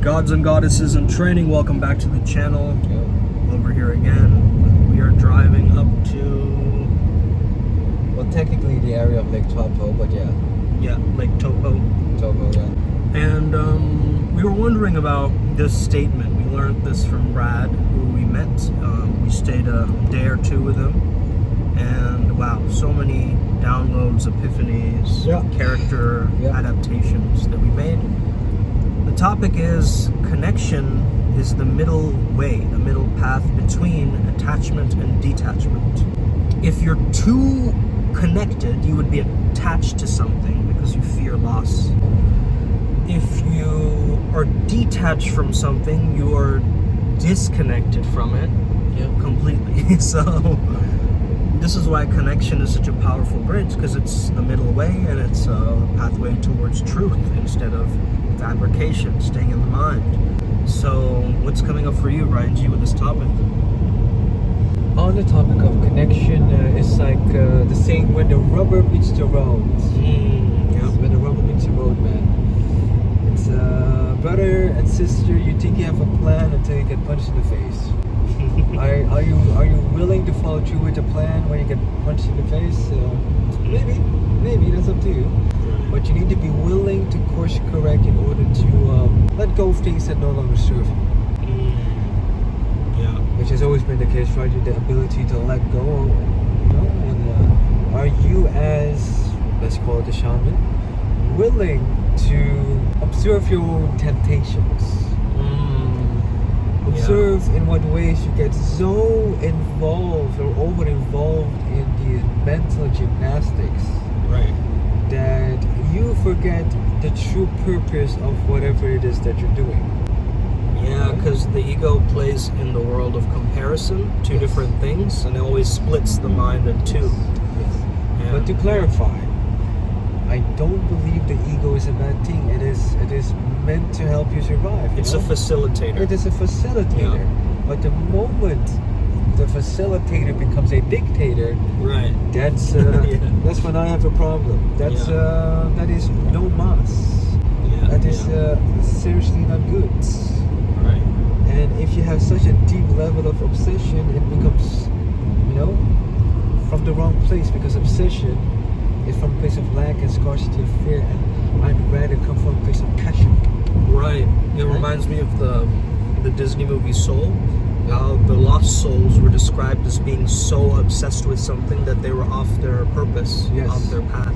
Gods and goddesses in training, welcome back to the channel. Over here again. We are driving up to... well, technically the area of Lake Topo, but yeah. Yeah, Lake Topo. Topo, yeah. And we were wondering about this statement. We learned this from Brad, who we met. We stayed a day or two with him. And wow, so many downloads, epiphanies, character adaptations that we made. The topic is connection is the middle way, the middle path between attachment and detachment. If you're too connected, you would be attached to something because you fear loss. If you are detached from something, you are disconnected from it completely. So this is why connection is such a powerful bridge, because it's the middle way and it's a pathway towards truth instead of fabrication, staying in the mind. So what's coming up for you, Ryan G, with this topic? On the topic of connection, it's like the saying, when the rubber meets the road. When the rubber meets the road, man. It's brother and sister, you think you have a plan until you get punched in the face. Are you willing to follow through with the plan when you get punched in the face? Maybe that's up to you. But you need to be willing to course correct in order to let go of things that no longer serve you. Which has always been the case, right? The ability to let go, you know. And are you, as, let's call it the shaman, willing to observe your own temptations? Observe in what ways you get so involved or over-involved in the mental gymnastics, that you forget the true purpose of whatever it is that you're doing. Yeah, because the ego plays in the world of comparison, two different things, and it always splits the mind in two. But to clarify, I don't believe the ego is a bad thing. It is meant to help you survive. It's a facilitator. It is a facilitator. But the moment the facilitator becomes a dictator, that's that's when I have a problem. That is no mas. That is seriously not good. And if you have such a deep level of obsession, it becomes, from the wrong place, because obsession is from a place of lack and scarcity of fear, and I'd rather come from a place of passion. It reminds me of the Disney movie Soul, how the lost souls were described as being so obsessed with something that they were off their purpose, off their path.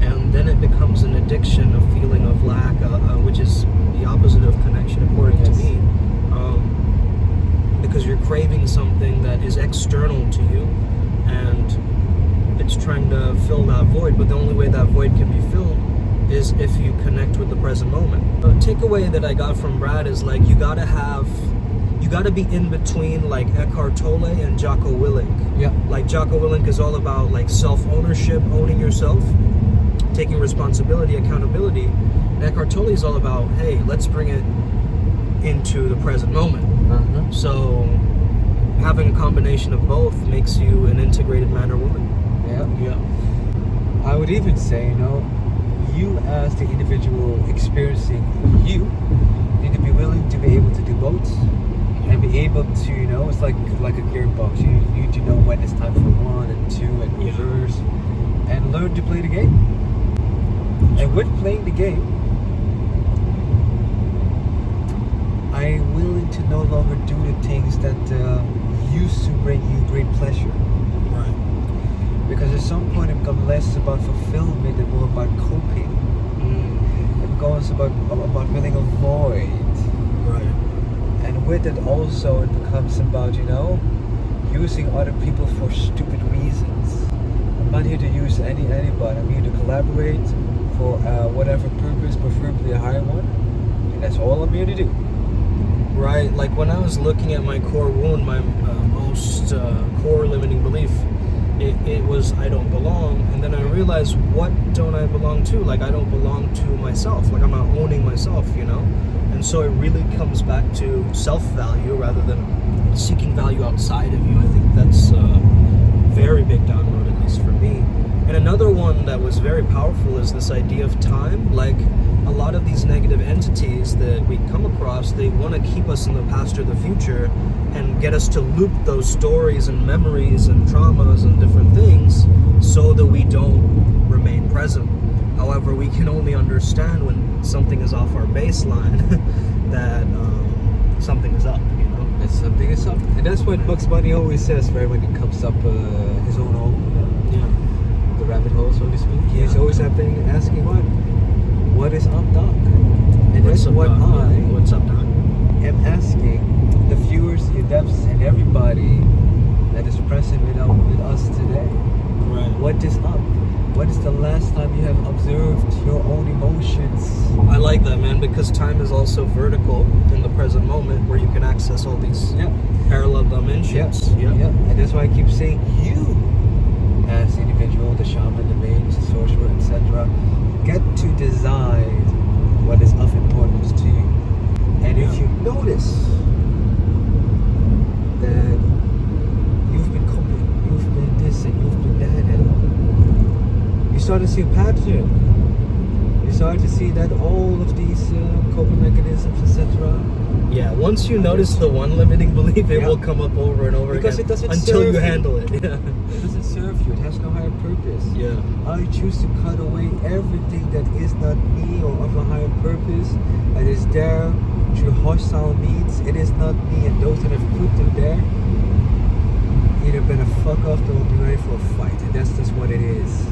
And then it becomes an addiction, a feeling of lack, which is the opposite of connection, according to me. Because you're craving something that is external to you, and it's trying to fill that void, but the only way that void can be filled is if you connect with the present moment. The takeaway that I got from Brad is like, you gotta be in between like Eckhart Tolle and Jocko Willink. Like Jocko Willink is all about like self-ownership, owning yourself, taking responsibility, accountability. And Eckhart Tolle is all about, hey, let's bring it into the present moment. So having a combination of both makes you an integrated man or woman. I would even say, you as the individual experiencing you need to be willing to be able to do both, and be able to, it's like a gearbox. You need to know when it's time for 1 and 2 and reverse, and learn to play the game. And with playing the game, I'm willing to no longer do the things that used to bring you great pleasure. Because at some point it becomes less about fulfillment and more about coping. It becomes about filling a void. And with it also it becomes about, using other people for stupid reasons. I'm not here to use anybody. I'm here to collaborate for whatever purpose, preferably a higher one. And that's all I'm here to do. Like when I was looking at my core wound, my most core limiting belief, it was I don't belong. And then I realized, what don't I belong to? Like, I don't belong to myself. Like, I'm not owning myself, And so it really comes back to self-value rather than seeking value outside of you. I think that's a very big download, at least for me. And another one that was very powerful is this idea of time. Like, a lot of these negative entities that we come across, they want to keep us in the past or the future and get us to loop those stories and memories and traumas and different things so that we don't remain present. However, we can only understand when something is off our baseline that something is up, you know? That something is up. And that's what Bugs Bunny always says, right, when it comes up his own hole. Yeah. The rabbit hole, so to speak. Yeah. He's always asking what is up, Doc? And What's that's up, what Doc? I What's up, Doc? am asking the viewers, the adepts, and everybody that is present with us today. Right. What is up? What is the last time you have observed your own emotions? I like that, man, because time is also vertical in the present moment where you can access all these parallel dimensions. Yeah. And that's why I keep saying you, as the individual, the shaman, the mage, the sorcerer, etc., get to decide what is of importance to you. And if you notice that you've been coping, you've been this and you've been that, and you start to see a pattern. You start to see that all of these coping mechanisms, etc. Yeah, once you notice the one limiting belief, it Yeah. will come up over and over Because again it doesn't until serve you you. handle it. Yeah. It doesn't serve you. It has no higher purpose. Yeah. I choose to cut away everything that is not me or of a higher purpose that is there through hostile means. It is not me, and those that have put them there either better fuck off or be ready for a fight, and that's just what it is.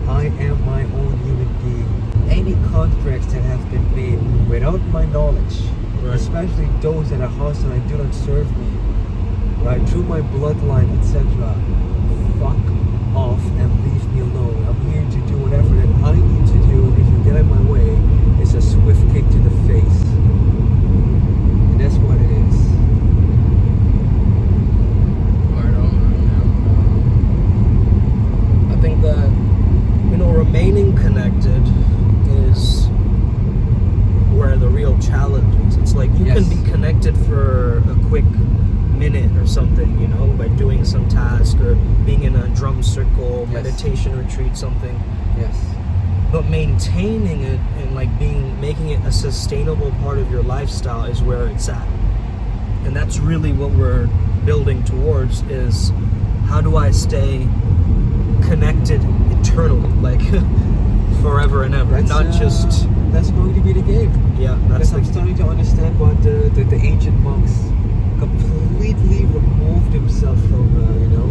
I am my own human being. Any contracts that have been made without my knowledge, Right. especially those that are hostile and do not serve me, right, through my bloodline, etc., fuck off and leave me alone. I'm here to do whatever that I need to do, and if you get in my way, it's a swift kick to the face. And that's what it is. I think that, remaining connected is where the real challenge is. It's like you Yes. can be connected for a quick minute or something, by doing some task or being in a drum circle, Yes. meditation retreat, something. Yes. But maintaining it and making it a sustainable part of your lifestyle is where it's at. And that's really what we're building towards, is how do I stay connected eternally, forever and ever, not just... That's going to be the game. Yeah, that's Because I'm starting to understand what the ancient monks completely removed themselves from,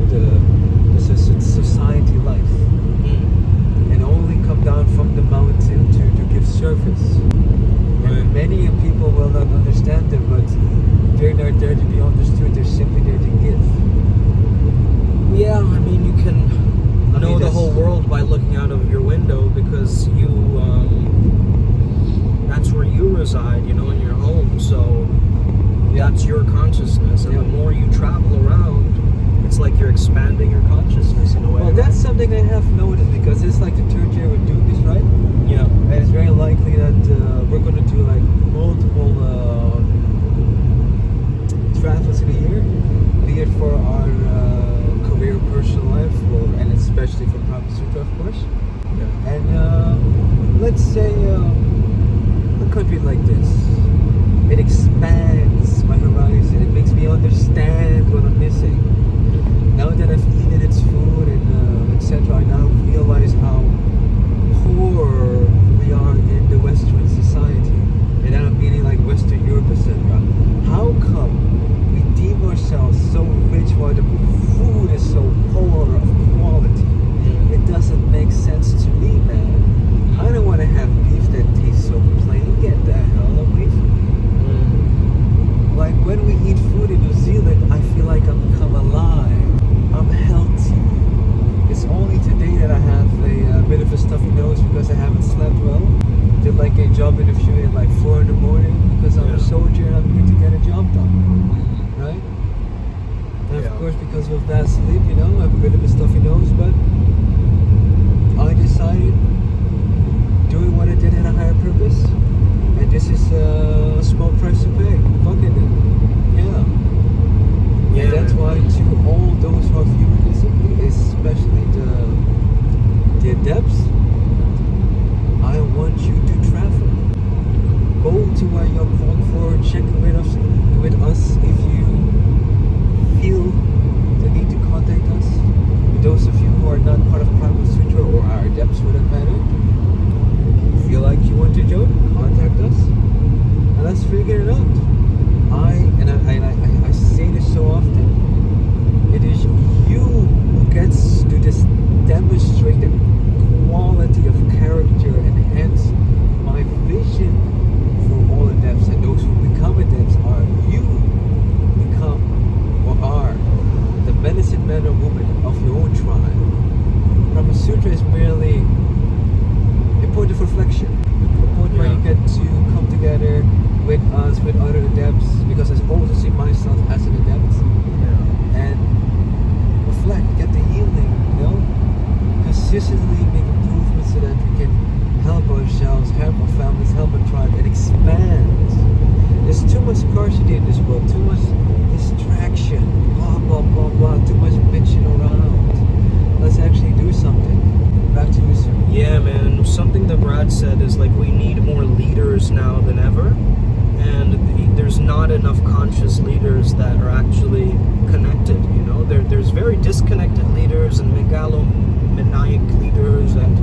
the society life. And only come down from the mountain to give service. Right. And many people will not understand them, but they're not there to be understood. They're simply there to give. Yeah, you can know the whole world by looking out of your window, because you that's where you reside, in your home. So that's your consciousness, and the more you travel around, it's like you're expanding your consciousness in a way. Well, that's something I have noticed, because it's like the third year we're doing this, right? Yeah. And it's very likely that we're going to do multiple travels in a year, be it for our career, personal life, and especially for Primal Sutra, of course. Yeah. And let's say a country like this, it expands my horizon. It makes me understand what I'm missing. Now that I've eaten its food and etc., I now realize how poor we are in the Western society, and I'm meaning Western Europe, etc. How come we deem ourselves so rich while the food is so poor of quality? It doesn't make sense to me, man. I don't want to have beef that tastes so plain. Get the hell away from me. When we eat food in New Zealand, I feel like I've become alive. I'm healthy. It's only today that I have a bit of a stuffy nose because I haven't slept well. Did a job interview at 4 in the morning because I'm a soldier and I'm here to get a job done. Right? And of course, because of bad sleep, I have a bit of a stuffy nose, but I decided doing what I did had a higher purpose, and this is a small price to pay. Fuck it then. Yeah. And that's why to all those who are viewing this, especially the adepts, I want you to exactly why you're called for. Check with us if you feel the need to contact us. For those of you who are not part of Primal Sutra or our adepts for that matter, feel like you want to join, contact us and let's figure it out. I say this so often. It is you who gets to this demonstrated quality of character, and hence my vision for all adepts and those who become adepts are you become or are the medicine man or woman of your own tribe. Brahma Sutra is merely a point of reflection, a point where you get to come together with us, with other adepts, because I also see myself as an adept, and reflect, get the healing, consistently make improvements so that we can help ourselves, help our families, help our tribe, and expand. There's too much scarcity in this world, too much distraction, blah blah blah blah, too much bitching around. Let's actually do something. Back to you, sir. Yeah, man. Something that Brad said is like we need more leaders now than ever, and there's not enough conscious leaders that are actually connected. There's very disconnected leaders and megalomaniac leaders, and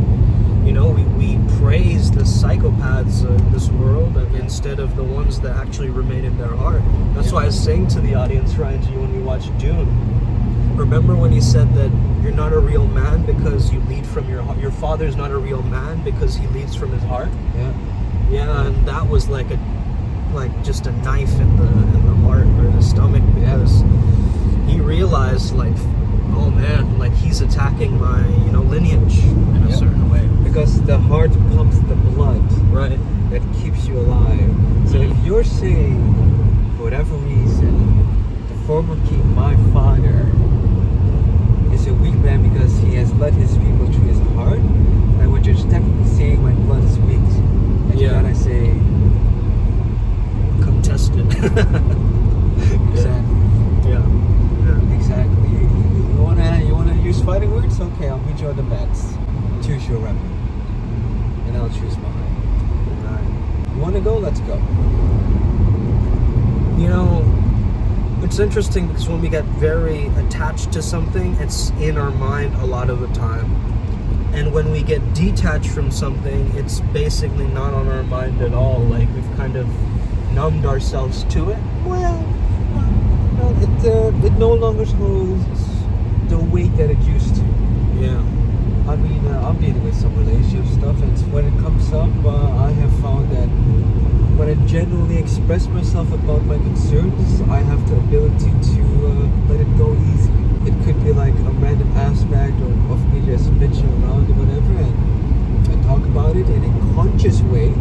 we praise the psychopaths in this world instead of the ones that actually remain in their heart. That's why I was saying to the audience, Ryan, when we watched Dune, remember when he said that you're not a real man because you lead from your heart. Your father's not a real man because he leads from his heart. Yeah, and that was like just a knife in the heart or the stomach, because he realized oh man, he's attacking my lineage in a certain way. Because the heart pumps the blood, right, that keeps you alive. So if you're saying, for whatever reason, the former king, my father, is a weak man because he has led his people through his heart, and what you're technically saying, my blood is weak. And then I say, come test it. Exactly. Yeah. Exactly. You wanna use fighting words? Okay, I'll meet you on the mats. Choose your weapon, and I'll choose mine. Right. You wanna go? Let's go. It's interesting because when we get very attached to something, it's in our mind a lot of the time. And when we get detached from something, it's basically not on our mind at all. We've kind of numbed ourselves to it. It no longer holds the weight that it used to. Yeah. I mean, I'm dealing with some relationship stuff, and when it comes up, I have found that when I genuinely express myself about my concerns, I have the ability to let it go easy. It could be like a random aspect of me just bitching around or whatever, and I talk about it in a conscious way,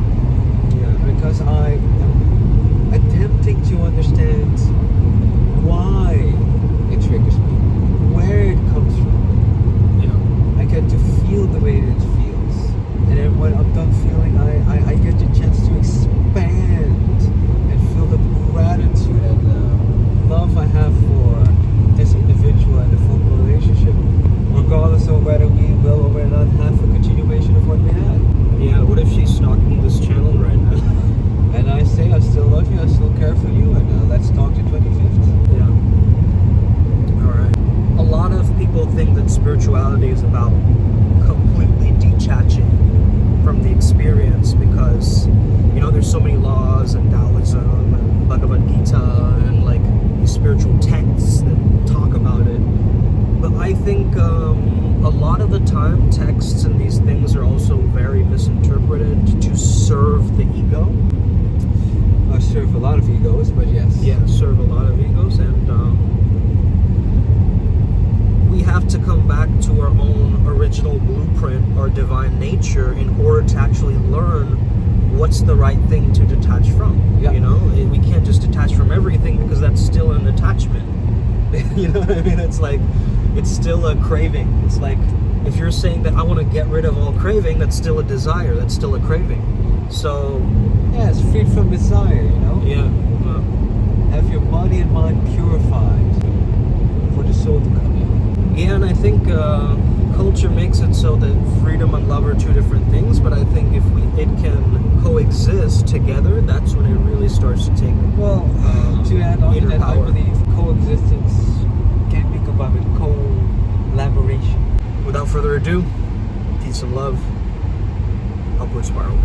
because I am attempting to understand why it triggers me, where it comes from. I get to feel the way that it feels, and then when I'm done feeling, I get the chance to expand and feel the gratitude and love I have for this individual and the full relationship, regardless of whether we will or will not have a continuation of what we had. Yeah, what if she's stalking this channel right now? And I say, I still love you, I still care for you, and let's talk to 25th. Yeah. Alright. A lot of people think that spirituality is about completely detaching from the experience because, there's so many laws and Taoism and Bhagavad Gita and these spiritual texts that talk about it. But I think a lot of the time texts and these things are also very misinterpreted to serve the ego. I serve a lot of egos, but yes. Yeah, serve a lot of egos, and we have to come back to our own original blueprint, our divine nature, in order to actually learn what's the right thing to detach from. We can't just detach from everything because that's still an attachment. You know what I mean? It's still a craving. It's like if you're saying that I want to get rid of all craving, that's still a desire, that's still a craving. So it's freed from desire, Yeah. Have your body and mind purified for the soul to come in. Yeah, and I think culture makes it so that freedom and love are two different things, but I think if it can coexist together, that's when it really starts to take. Well, to add on to inner that, power. I believe coexistence can be combined with collaboration. Without further ado, peace and love. Upward spiral.